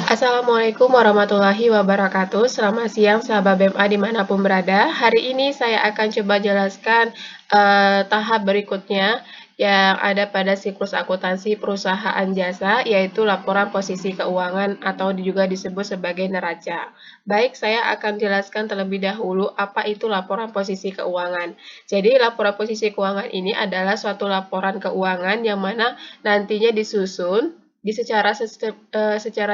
Assalamualaikum warahmatullahi wabarakatuh. Selamat siang sahabat BMA dimanapun berada. Hari ini saya akan coba jelaskan tahap berikutnya yang ada pada siklus akuntansi perusahaan jasa, yaitu laporan posisi keuangan atau juga disebut sebagai neraca. Baik, saya akan jelaskan terlebih dahulu apa itu laporan posisi keuangan. Jadi, laporan posisi keuangan ini adalah suatu laporan keuangan yang mana nantinya disusun secara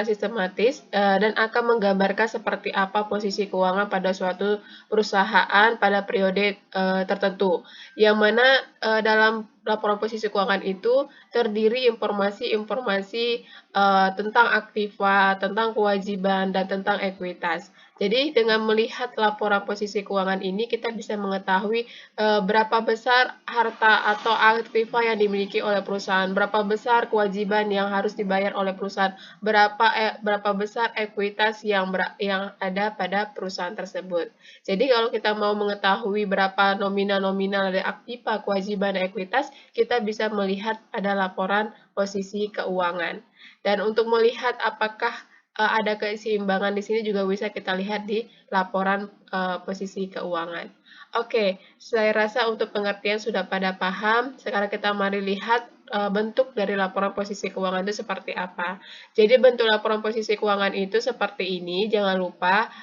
sistematis dan akan menggambarkan seperti apa posisi keuangan pada suatu perusahaan pada periode tertentu. Yang mana dalam laporan posisi keuangan itu terdiri informasi-informasi tentang aktiva, tentang kewajiban, dan tentang ekuitas. Jadi dengan melihat laporan posisi keuangan ini kita bisa mengetahui berapa besar harta atau aktiva yang dimiliki oleh perusahaan, berapa besar kewajiban yang harus dibayar oleh perusahaan, berapa besar ekuitas yang ada pada perusahaan tersebut. Jadi kalau kita mau mengetahui berapa nominal-nominal dari aktiva, kewajiban, dan ekuitas, kita bisa melihat pada laporan posisi keuangan. Dan untuk melihat apakah ada keseimbangan di sini juga bisa kita lihat di laporan posisi keuangan. Oke, saya rasa untuk pengertian sudah pada paham. Sekarang kita mari lihat bentuk dari laporan posisi keuangan itu seperti apa. Jadi bentuk laporan posisi keuangan itu seperti ini. Jangan lupa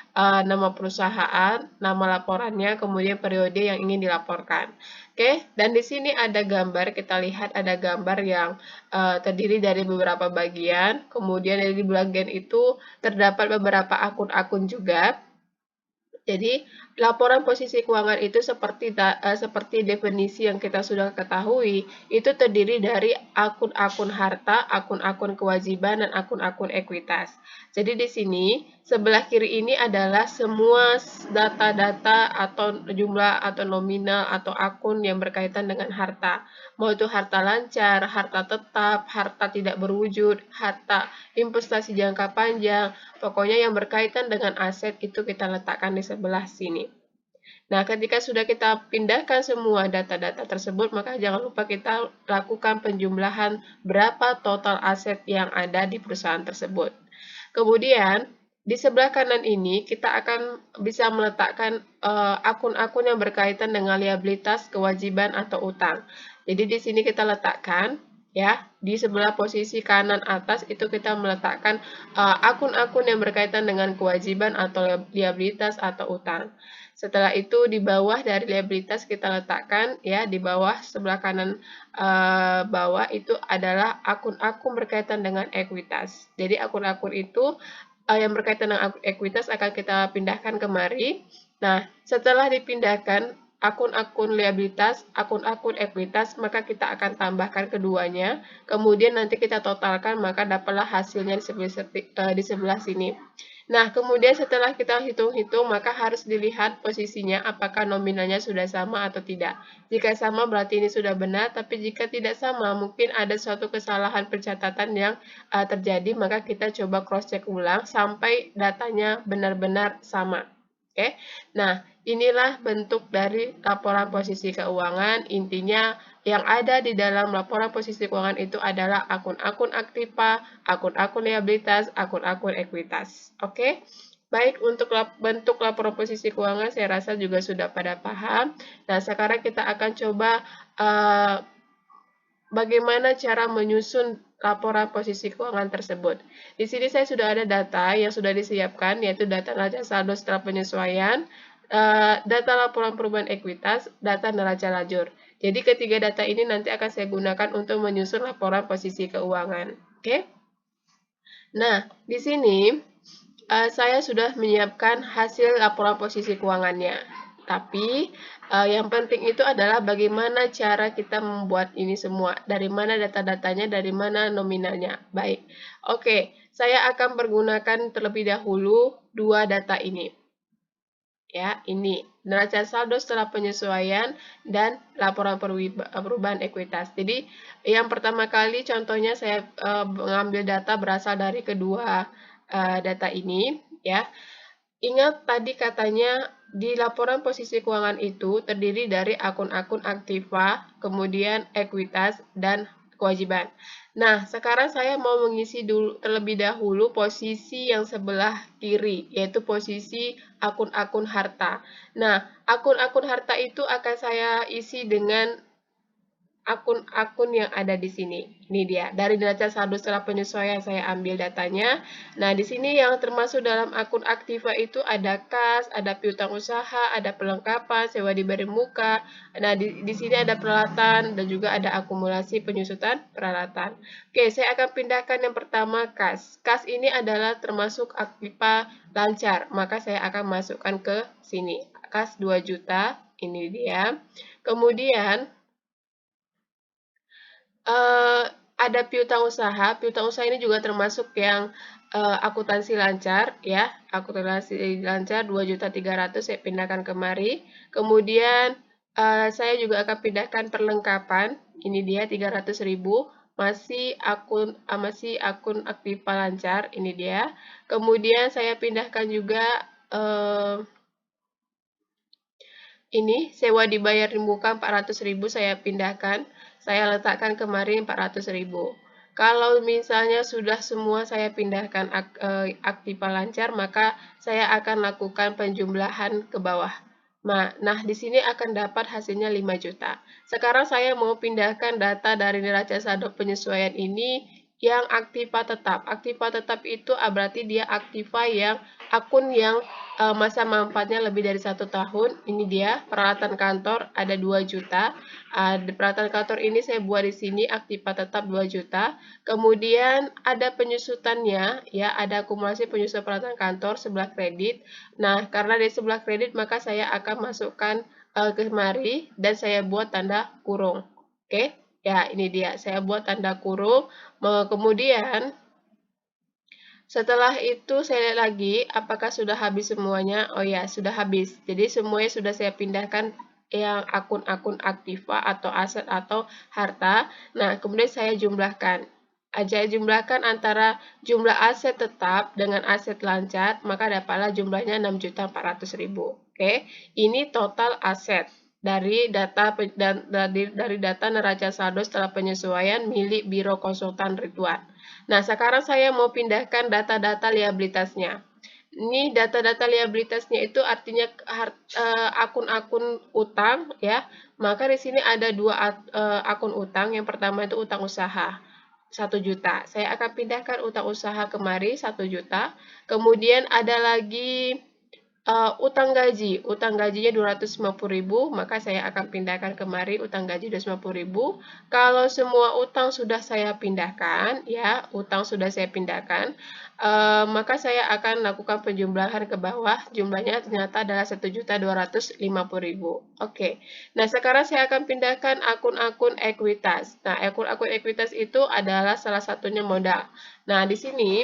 nama perusahaan, nama laporannya, kemudian periode yang ingin dilaporkan. Oke, dan di sini ada gambar. Kita lihat ada gambar yang terdiri dari beberapa bagian. Kemudian dari bagian itu terdapat beberapa akun-akun juga. Jadi, laporan posisi keuangan itu seperti definisi yang kita sudah ketahui, itu terdiri dari akun-akun harta, akun-akun kewajiban, dan akun-akun ekuitas. Jadi di sini, sebelah kiri ini adalah semua data-data atau jumlah atau nominal atau akun yang berkaitan dengan harta. Mau itu harta lancar, harta tetap, harta tidak berwujud, harta investasi jangka panjang, pokoknya yang berkaitan dengan aset itu kita letakkan di sebelah sini. Nah, ketika sudah kita pindahkan semua data-data tersebut, maka jangan lupa kita lakukan penjumlahan berapa total aset yang ada di perusahaan tersebut. Kemudian, di sebelah kanan ini kita akan bisa meletakkan akun-akun yang berkaitan dengan liabilitas, kewajiban, atau utang. Jadi di sini kita letakkan ya, di sebelah posisi kanan atas itu kita meletakkan akun-akun yang berkaitan dengan kewajiban atau liabilitas atau utang. Setelah itu di bawah dari liabilitas kita letakkan ya, di bawah sebelah kanan bawah itu adalah akun-akun berkaitan dengan ekuitas. Jadi akun-akun itu yang berkaitan dengan ekuitas akan kita pindahkan kemari. Nah, setelah dipindahkan akun-akun liabilitas, akun-akun ekuitas, maka kita akan tambahkan keduanya. Kemudian nanti kita totalkan, maka dapatlah hasilnya di sebelah sini. Nah, kemudian setelah kita hitung-hitung, maka harus dilihat posisinya apakah nominalnya sudah sama atau tidak. Jika sama berarti ini sudah benar, tapi jika tidak sama, mungkin ada suatu kesalahan pencatatan yang terjadi, maka kita coba cross-check ulang sampai datanya benar-benar sama. Oke, nah inilah bentuk dari laporan posisi keuangan. Intinya yang ada di dalam laporan posisi keuangan itu adalah akun-akun aktiva, akun-akun liabilitas, akun-akun ekuitas. Oke, baik untuk bentuk laporan posisi keuangan saya rasa juga sudah pada paham. Nah, sekarang kita akan coba bagaimana cara menyusun laporan posisi keuangan tersebut. Di sini saya sudah ada data yang sudah disiapkan, yaitu data neraca saldo setelah penyesuaian, data laporan perubahan ekuitas, data neraca lajur. Jadi ketiga data ini nanti akan saya gunakan untuk menyusun laporan posisi keuangan. Oke? Nah, di sini saya sudah menyiapkan hasil laporan posisi keuangannya. Tapi yang penting itu adalah bagaimana cara kita membuat ini semua. Dari mana data-datanya, dari mana nominalnya. Baik, oke. Saya akan pergunakan terlebih dahulu dua data ini. Ya, ini neraca saldo setelah penyesuaian dan laporan perubahan ekuitas. Jadi, yang pertama kali contohnya saya mengambil data berasal dari kedua data ini, ya. Ingat tadi katanya di laporan posisi keuangan itu terdiri dari akun-akun aktiva, kemudian ekuitas, dan kewajiban. Nah, sekarang saya mau mengisi dulu terlebih dahulu posisi yang sebelah kiri, yaitu posisi akun-akun harta. Nah, akun-akun harta itu akan saya isi dengan akun-akun yang ada di sini. Ini dia. Dari neraca saldo setelah penyesuaian saya ambil datanya. Nah, di sini yang termasuk dalam akun aktiva itu ada kas, ada piutang usaha, ada pelengkapan, sewa diberi muka. Nah, di sini ada peralatan dan juga ada akumulasi penyusutan peralatan. Oke, saya akan pindahkan yang pertama kas. Kas ini adalah termasuk aktiva lancar, maka saya akan masukkan ke sini. Kas 2 juta, ini dia. Kemudian Eee, ada piutang usaha ini juga termasuk yang, akuntansi lancar ya, akuntansi lancar 2.300.000 saya pindahkan kemari. Kemudian, saya juga akan pindahkan perlengkapan, ini dia 300.000 masih akun aktiva lancar, ini dia. Kemudian saya pindahkan juga, eee ini sewa dibayar di muka 400.000 saya pindahkan, saya letakkan kemarin 400.000. Kalau misalnya sudah semua saya pindahkan aktiva lancar, maka saya akan lakukan penjumlahan ke bawah. Nah, di sini akan dapat hasilnya 5 juta. Sekarang saya mau pindahkan data dari neraca saldo penyesuaian ini yang aktiva tetap. Aktiva tetap itu berarti dia aktiva yang akun yang masa manfaatnya lebih dari 1 tahun. Ini dia peralatan kantor ada 2 juta. Di peralatan kantor ini saya buat di sini aktiva tetap 2 juta. Kemudian ada penyusutannya ya, ada akumulasi penyusutan peralatan kantor sebelah kredit. Nah, karena di sebelah kredit maka saya akan masukkan kemari dan saya buat tanda kurung. Oke? Ya, ini dia. Saya buat tanda kurung. Kemudian setelah itu saya lihat lagi apakah sudah habis semuanya. Oh ya, sudah habis. Jadi semuanya sudah saya pindahkan yang akun-akun aktiva atau aset atau harta. Nah, kemudian saya jumlahkan. Saya jumlahkan antara jumlah aset tetap dengan aset lancar, maka dapatlah jumlahnya 6.400.000. Oke, ini total aset dari data neraca saldo setelah penyesuaian milik Biro Konsultan Ridwan. Nah, sekarang saya mau pindahkan data-data liabilitasnya. Ini data-data liabilitasnya itu artinya akun-akun utang ya. Maka di sini ada dua akun utang. Yang pertama itu utang usaha 1 juta. Saya akan pindahkan utang usaha kemari 1 juta. Kemudian ada lagi utang gajinya 250.000, maka saya akan pindahkan kemari utang gaji 250.000. Kalau semua utang sudah saya pindahkan, ya, utang sudah saya pindahkan, maka saya akan lakukan penjumlahan ke bawah, jumlahnya ternyata adalah 1.250.000. Oke, nah sekarang saya akan pindahkan akun-akun ekuitas. Nah, akun-akun ekuitas itu adalah salah satunya modal. Nah, di sini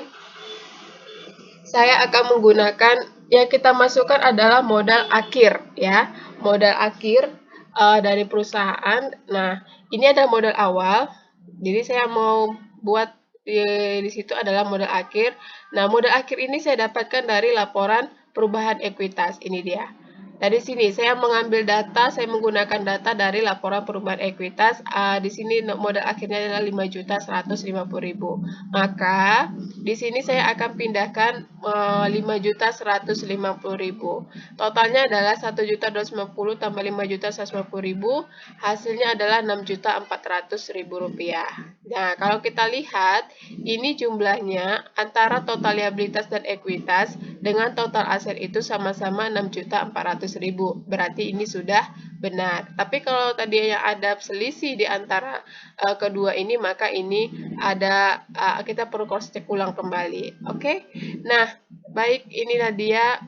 saya akan menggunakan yang kita masukkan adalah modal akhir ya, modal akhir dari perusahaan. Nah, ini adalah modal awal. Jadi saya mau buat di situ adalah modal akhir. Nah, modal akhir ini saya dapatkan dari laporan perubahan ekuitas. Ini dia. Dari sini saya mengambil data, saya menggunakan data dari laporan perubahan ekuitas. Di sini modal akhirnya adalah 5.150.000. Maka di sini saya akan pindahkan 5.150.000. Totalnya adalah 1.250 tambah 5.150.000. Hasilnya adalah 6.400.000 rupiah. Nah, kalau kita lihat, ini jumlahnya antara total liabilitas dan ekuitas dengan total aset itu sama-sama 6.400.000. Berarti ini sudah benar. Tapi kalau tadi yang ada selisih di antara kedua ini, maka ini ada kita perlu cross check ulang kembali. Oke? Nah, baik, inilah dia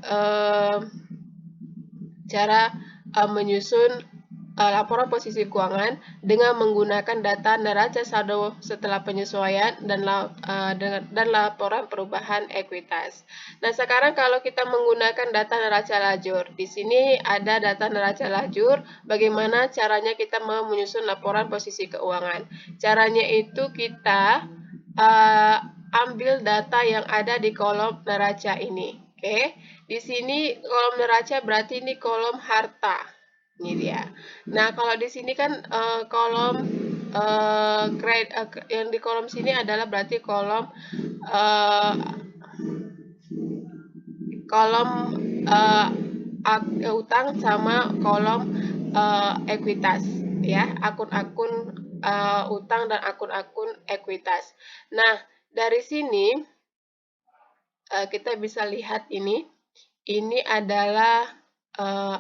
cara menyusun laporan posisi keuangan dengan menggunakan data neraca saldo setelah penyesuaian dan laporan perubahan ekuitas. Nah, sekarang kalau kita menggunakan data neraca lajur, di sini ada data neraca lajur, bagaimana caranya kita mau menyusun laporan posisi keuangan. Caranya itu kita ambil data yang ada di kolom neraca ini. Oke, di sini kolom neraca berarti ini kolom harta. Ini dia. Nah, kalau di sini kan kolom yang di kolom sini adalah berarti kolom uh, kolom uh, utang sama kolom ekuitas ya, akun-akun utang dan akun-akun ekuitas. Nah, dari sini kita bisa lihat ini adalah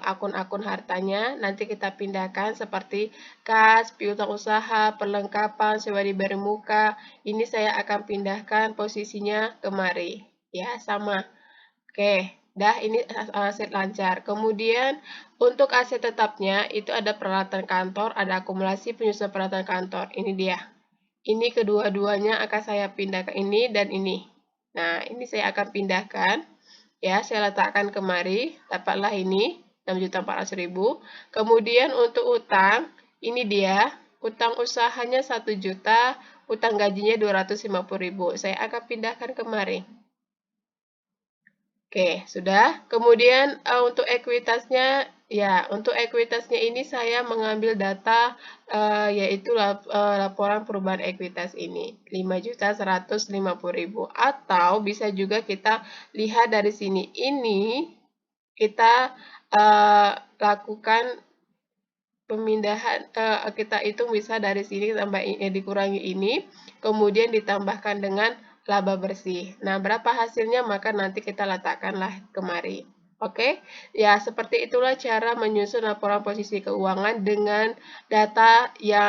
akun-akun hartanya. Nanti kita pindahkan seperti kas, piutang usaha, perlengkapan, sewa diberi muka. Ini saya akan pindahkan posisinya kemari. Ya, sama. Oke, dah ini aset lancar. Kemudian untuk aset tetapnya itu ada peralatan kantor, ada akumulasi penyusun peralatan kantor. Ini dia. Ini kedua-duanya akan saya pindahkan ini dan ini. Nah, ini saya akan pindahkan. Ya, saya letakkan kemari. Dapatlah ini 6.400.000. Kemudian untuk utang, ini dia. Utang usahanya 1 juta, utang gajinya 250.000. Saya akan pindahkan kemari. Oke, sudah. Kemudian untuk ekuitasnya, ya untuk ekuitasnya ini saya mengambil data yaitu laporan perubahan ekuitas ini 5.150.000 atau bisa juga kita lihat dari sini. Ini kita lakukan pemindahan, kita hitung bisa dari sini tambah dikurangi ini, kemudian ditambahkan dengan laba bersih. Nah, berapa hasilnya maka nanti kita letakkanlah kemari. Oke, ya seperti itulah cara menyusun laporan posisi keuangan dengan data-data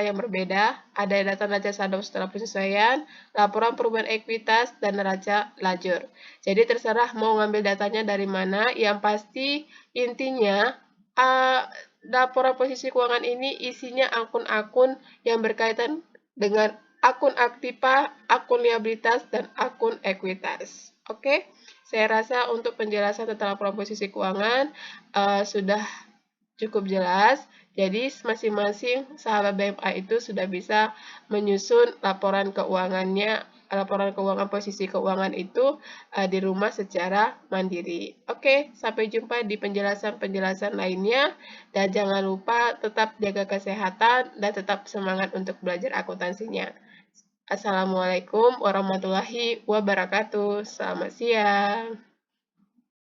yang berbeda. Ada data neraca saldo setelah penyesuaian, laporan perubahan ekuitas, dan neraca lajur. Jadi terserah mau ngambil datanya dari mana, yang pasti intinya laporan posisi keuangan ini isinya akun-akun yang berkaitan dengan akun aktiva, akun liabilitas, dan akun ekuitas. Oke, saya rasa untuk penjelasan tentang laporan posisi keuangan sudah cukup jelas. Jadi masing-masing sahabat BMA itu sudah bisa menyusun laporan keuangan posisi keuangan itu di rumah secara mandiri. Oke, sampai jumpa di penjelasan-penjelasan lainnya dan jangan lupa tetap jaga kesehatan dan tetap semangat untuk belajar akuntansinya. Assalamualaikum warahmatullahi wabarakatuh. Selamat siang.